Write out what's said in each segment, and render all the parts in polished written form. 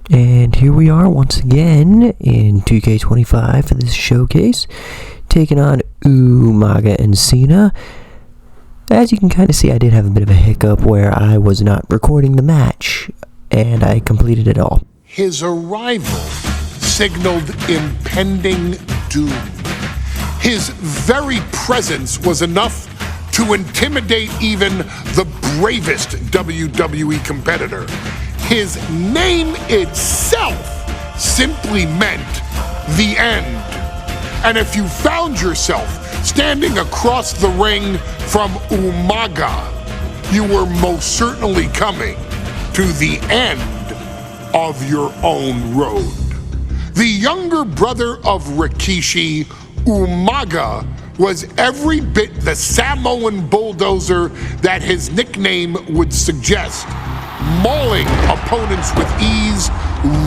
And here we are once again in 2K25 for this showcase, taking on Umaga and Cena. As you can kind of see, I did have a bit of a hiccup where I was not recording the match, and I completed it all. His arrival signaled impending doom. His very presence was enough to intimidate even the bravest WWE competitor. His name itself simply meant the end. And if you found yourself standing across the ring from Umaga, you were most certainly coming to the end of your own road. The younger brother of Rikishi, Umaga, was every bit the Samoan bulldozer that his nickname would suggest, mauling opponents with ease,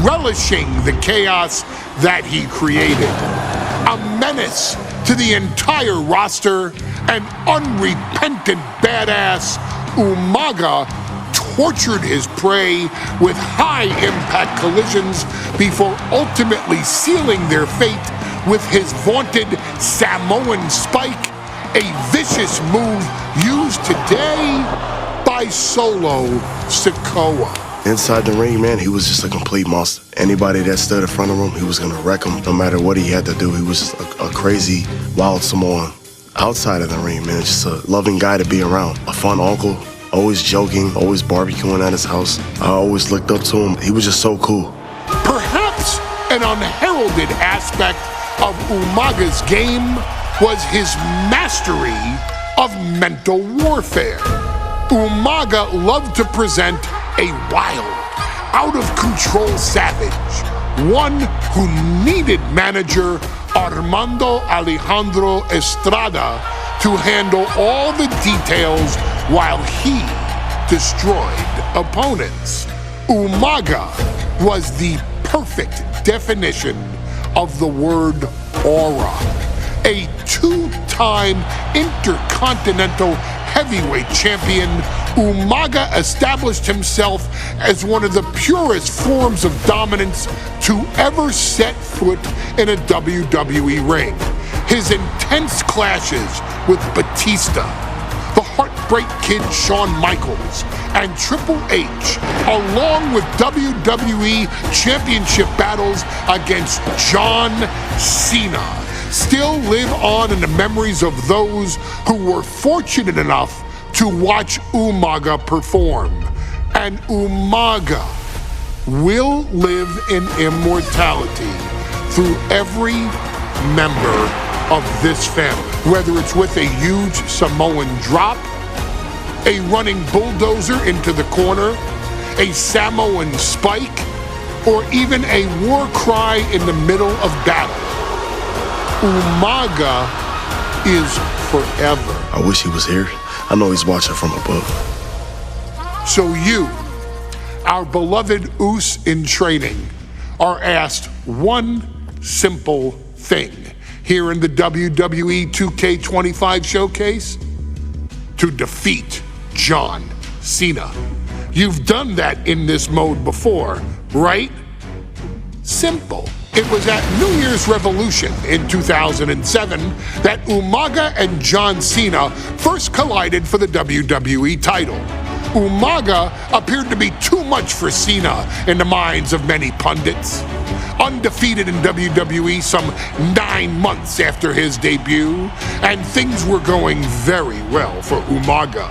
relishing the chaos that he created. A menace to the entire roster, an unrepentant badass, Umaga tortured his prey with high-impact collisions before ultimately sealing their fate with his vaunted Samoan spike, a vicious move used today by Solo Sikoa. Inside the ring, man, he was just a complete monster. Anybody that stood in front of him, he was gonna wreck him no matter what he had to do. He was just a crazy, wild Samoan. Outside of the ring, man, just a loving guy to be around. A fun uncle, always joking, always barbecuing at his house. I always looked up to him. He was just so cool. Perhaps an unheralded aspect of Umaga's game was his mastery of mental warfare. Umaga loved to present a wild, out-of-control savage, one who needed manager Armando Alejandro Estrada to handle all the details while he destroyed opponents. Umaga was the perfect definition of the word aura. A two-time intercontinental heavyweight champion, Umaga established himself as one of the purest forms of dominance to ever set foot in a WWE ring. His intense clashes with Batista, the Heartbreak Kid Shawn Michaels, and Triple H, along with WWE Championship battles against John Cena, still live on in the memories of those who were fortunate enough to watch Umaga perform. And Umaga will live in immortality through every member of this family, whether it's with a huge Samoan drop, a running bulldozer into the corner, a Samoan spike, or even a war cry in the middle of battle. Umaga is forever. I wish he was here. I know he's watching from above. So you, our beloved Us in training, are asked one simple thing here in the WWE 2K25 showcase: to defeat John Cena. You've done that in this mode before, right? Simple. It was at New Year's Revolution in 2007 that Umaga and John Cena first collided for the WWE title. Umaga appeared to be too much for Cena in the minds of many pundits. Undefeated in WWE some 9 months after his debut, and things were going very well for Umaga.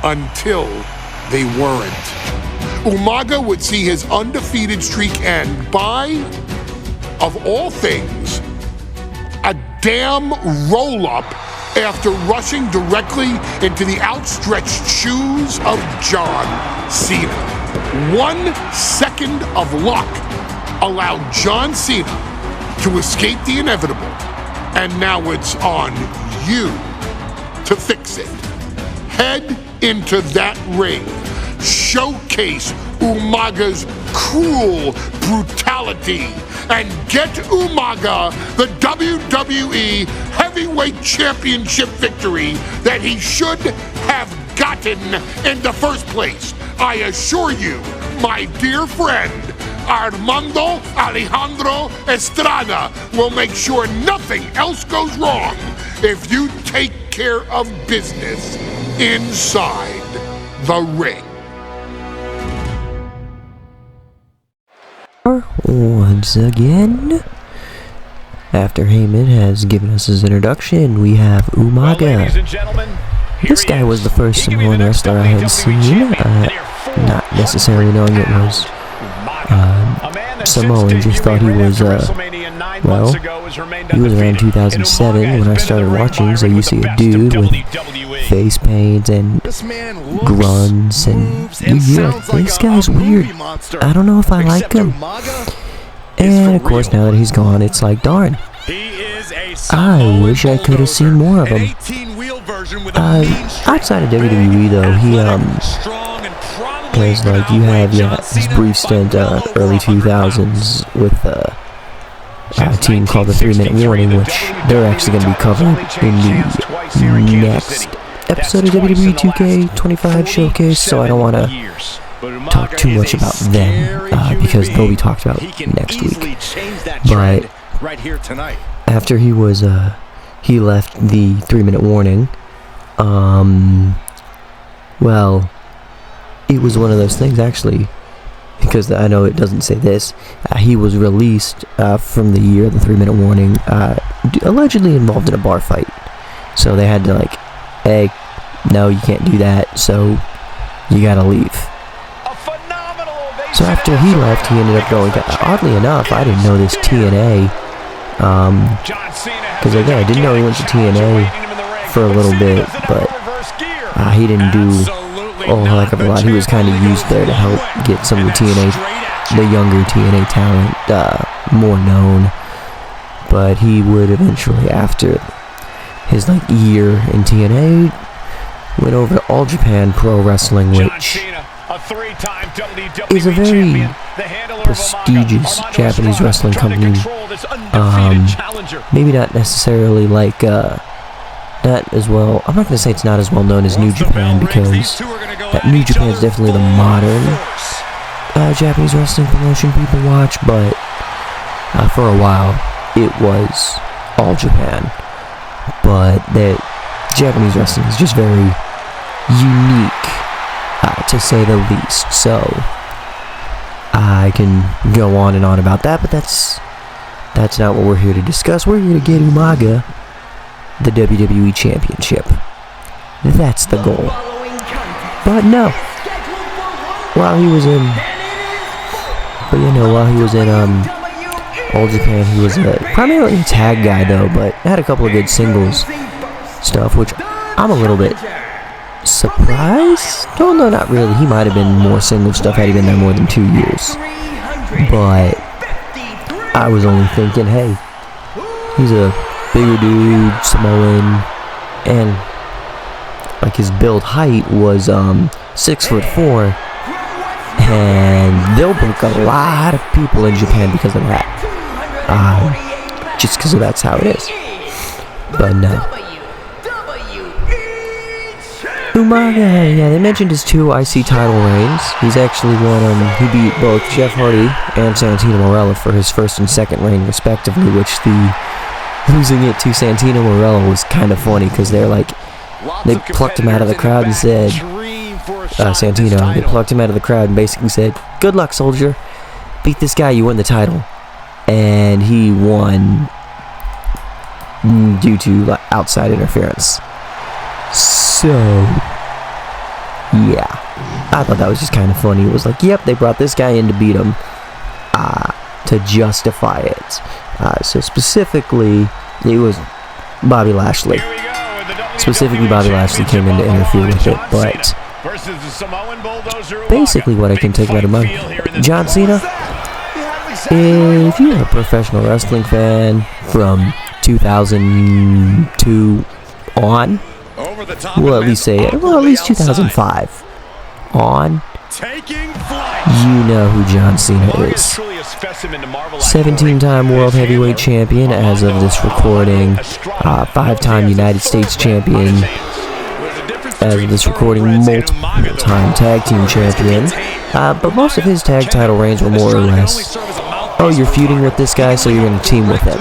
Until they weren't. Umaga would see his undefeated streak end by, of all things, a damn roll-up after rushing directly into the outstretched shoes of John Cena. 1 second of luck allowed John Cena to escape the inevitable, and now it's on you to fix it. Head into that ring. Showcase Umaga's cruel brutality and get Umaga the WWE Heavyweight Championship victory that he should have gotten in the first place. I assure you, my dear friend, Armando Alejandro Estrada, will make sure nothing else goes wrong if you take care of business inside the ring. Once again, after Heyman has given us his introduction, we have Umaga. This guy was the first Samoan wrestler I had seen, not necessarily knowing it was Samoan, just thought he was, well, he was around 2007 when I started watching, so you see a dude with face paint and grunts, and you hear, this guy's weird, I don't know if I like him. And of course, now that he's gone, it's like, darn, I wish I could have seen more of him. Outside of WWE though, he because like you have his brief stint early 2000s with a team called the 3 Minute Warning, which they're actually going to be covered in the next episode of WWE 2K25 Showcase, so I don't want to talk too much about them because they'll be talked about next week. But after he was he left the 3 Minute Warning, well, it was one of those things actually, because I know it doesn't say this, he was released from the year of the 3 Minute Warning, allegedly involved in a bar fight. So they had to like, hey, no, you can't do that, so you gotta leave. So after he left, he ended up going to, oddly enough, I didn't know this, TNA, because again, I didn't know he went to TNA for a little bit, but he didn't do a whole heck of a lot. He was kind of used there to help get some of the younger TNA talent more known, but he would eventually, after his like year in TNA, went over to All Japan Pro Wrestling, which is a very prestigious Japanese wrestling company. Maybe not necessarily like not as well. I'm not going to say it's not as well known as New Japan, because New Japan is definitely the modern Japanese wrestling promotion people watch, but for a while it was All Japan. But the Japanese wrestling is just very unique, to say the least. So I can go on and on about that, but that's not what we're here to discuss. We're here to get Umaga the WWE Championship. That's the goal. But no, while he was in All Japan, he was primarily a tag guy though, but had a couple of good singles stuff, which I'm a little bit surprised. Oh no, not really. He might have been more single stuff had he been there more than 2 years. But I was only thinking, hey, he's a bigger dude, Samoan, and like his build height was 6'4", and they'll book a lot of people in Japan because of that. Just because that's how it is. But no. Umaga, yeah, they mentioned his 2 IC title reigns. He's actually won he beat both Jeff Hardy and Santino Marella for his first and second reign respectively, which losing it to Santino Marella was kind of funny, because they plucked him out of the crowd and said, Santino, they plucked him out of the crowd and basically said, good luck, soldier, beat this guy, you win the title. And he won due to outside interference. So yeah, I thought that was just kind of funny. It was like, yep, they brought this guy in to beat him, to justify it. So specifically, it was Bobby Lashley. Specifically, Bobby Lashley came in to interfere with it, but basically what I can take about him, John Cena, if you're a professional wrestling fan from 2002 on, we'll at least 2005 on, you know who John Cena is. 17-time World Heavyweight Champion as of this recording, 5-time United States Champion as of this recording, multiple-time Tag Team Champion, But most of his tag title reigns were more or less, oh, you're feuding with this guy, so you're going to team with him.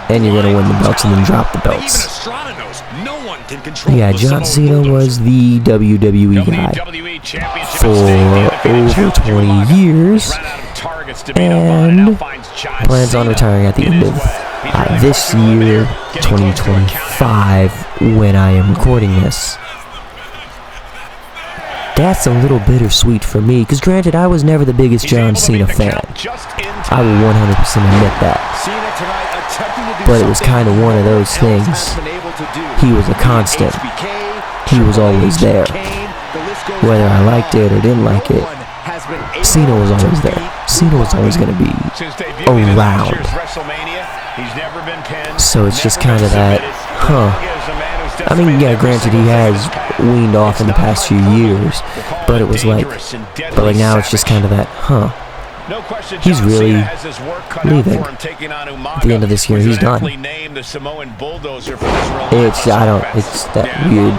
And you're going to win the belts and then drop the belts. Yeah, John Cena was the WWE guy for over 20 years and plans on retiring at the end of this year, 2025, when I am recording this. That's a little bittersweet for me, because granted, I was never the biggest John Cena fan. I will 100% admit that. But it was kind of one of those things. He was a constant. He was always there. Whether I liked it or didn't like it, Cena was always there. Cena was always going to be around. So it's just kind of that, I mean, yeah, granted, he has weaned off in the past few years, but it was like, now it's just kind of that, he's really leaving. At the end of this year, he's done. It's that weird,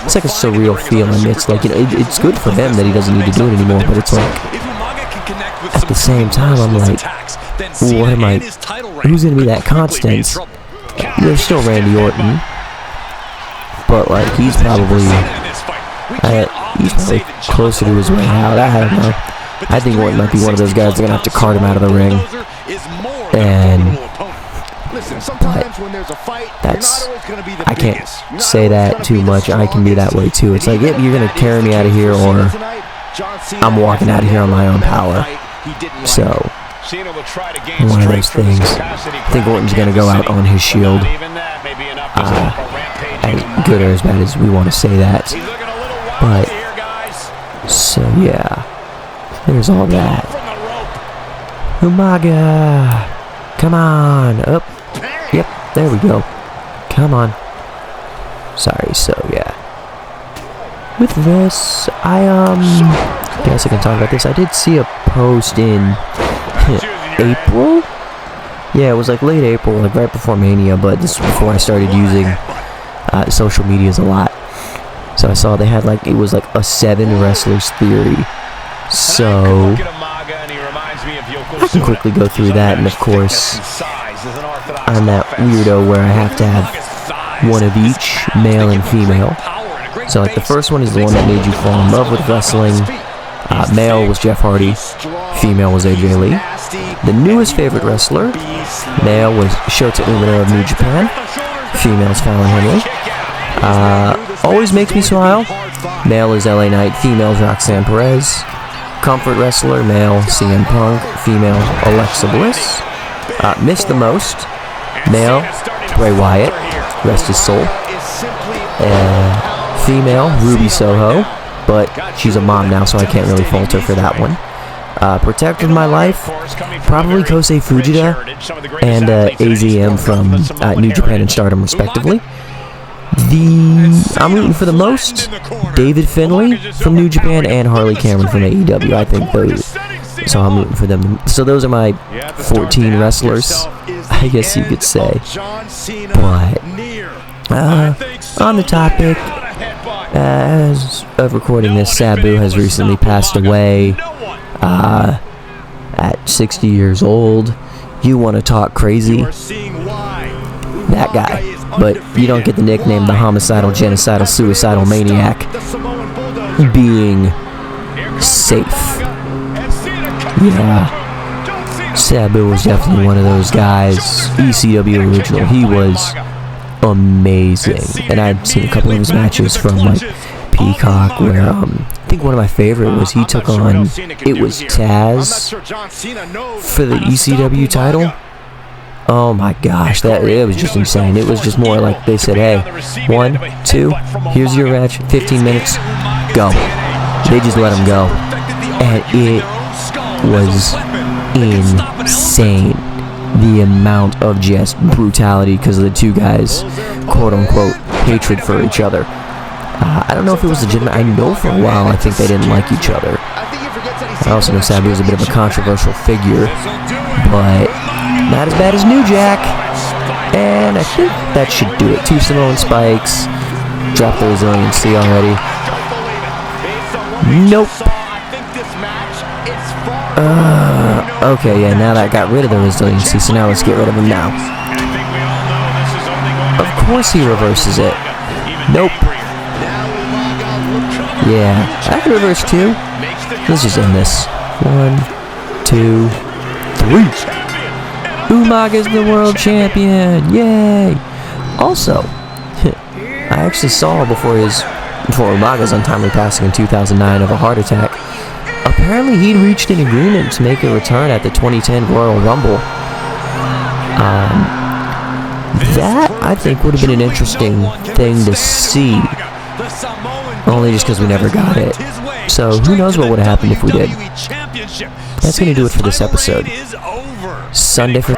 it's like a surreal feeling. It's like, it's good for him that he doesn't need to do it anymore, but it's like, at the same time, I'm like, who's going to be that constant? There's still Randy Orton, but like, he's probably closer to his way out. I don't know. I think Orton might be one of those guys that's going to have to cart him out of the ring. And I can't say that too much. I can be that way too. It's like, yep, you're going to carry me out of here, or I'm walking out of here on my own power. So, one of those things. I think Orton's going to go out on his shield. As good or as bad as we want to say that. But, so yeah. There's all that. Umaga! Come on! Up! Yep, there we go. Come on. Sorry, so yeah. With this, I guess I can talk about this. I did see a post in April? Yeah, it was like late April, like right before Mania, but this was before I started using social medias a lot. So I saw they had like, it was like a 7 wrestlers theory. So I can quickly go through that, and of course I'm that weirdo where I have to have one of each, male and female. So like the first one is the one that made you fall in love with wrestling. Male was Jeff Hardy, female was AJ Lee. The newest favorite wrestler, male was Shota Umino of New Japan, female is Fallon Henley. Always makes me smile, male is LA Knight, female is Roxanne Perez. Comfort wrestler, male CM Punk, female Alexa Bliss. Missed the most, male Bray Wyatt, rest his soul. Female Ruby Soho, but she's a mom now, so I can't really fault her for that one. Protected my life, probably Kosei Fujita and AZM from New Japan and Stardom, respectively. I'm rooting for the most, David Finlay from New Japan and Harley Cameron from AEW. I think those, so I'm rooting for them. So those are my 14 wrestlers, I guess you could say. But on the topic, as of recording this, Sabu has recently passed away at 60 years old. You want to talk crazy? That guy. But you don't get the nickname the homicidal, genocidal, suicidal maniac being safe. Yeah. Sabu was definitely one of those guys. ECW original. He was amazing. And I've seen a couple of his matches from like Peacock, where I think one of my favorite was he took on, it was Taz for the ECW title. Oh my gosh, it was just insane. It was just more like they said, hey, 1, 2, here's your match, 15 minutes, go. They just let him go. And it was insane. The amount of just brutality because of the two guys, quote unquote, hatred for each other. I don't know if it was legitimate. I know for a while I think they didn't like each other. I also know Sabu was a bit of a controversial figure, but not as bad as New Jack. And I think that should do it. 2 Samoan spikes. Drop the resiliency already. Nope. Okay, yeah, now that got rid of the resiliency, so now let's get rid of him now. Of course he reverses it. Nope. Yeah, I can reverse too. Let's just end this. 1, 2, 3. Umaga's the world champion! Yay! Also, I actually saw before Umaga's untimely passing in 2009 of a heart attack, apparently he'd reached an agreement to make a return at the 2010 Royal Rumble. That, I think, would have been an interesting thing to see. Only just because we never got it. So, who knows what would have happened if we did. That's going to do it for this episode. Sunday for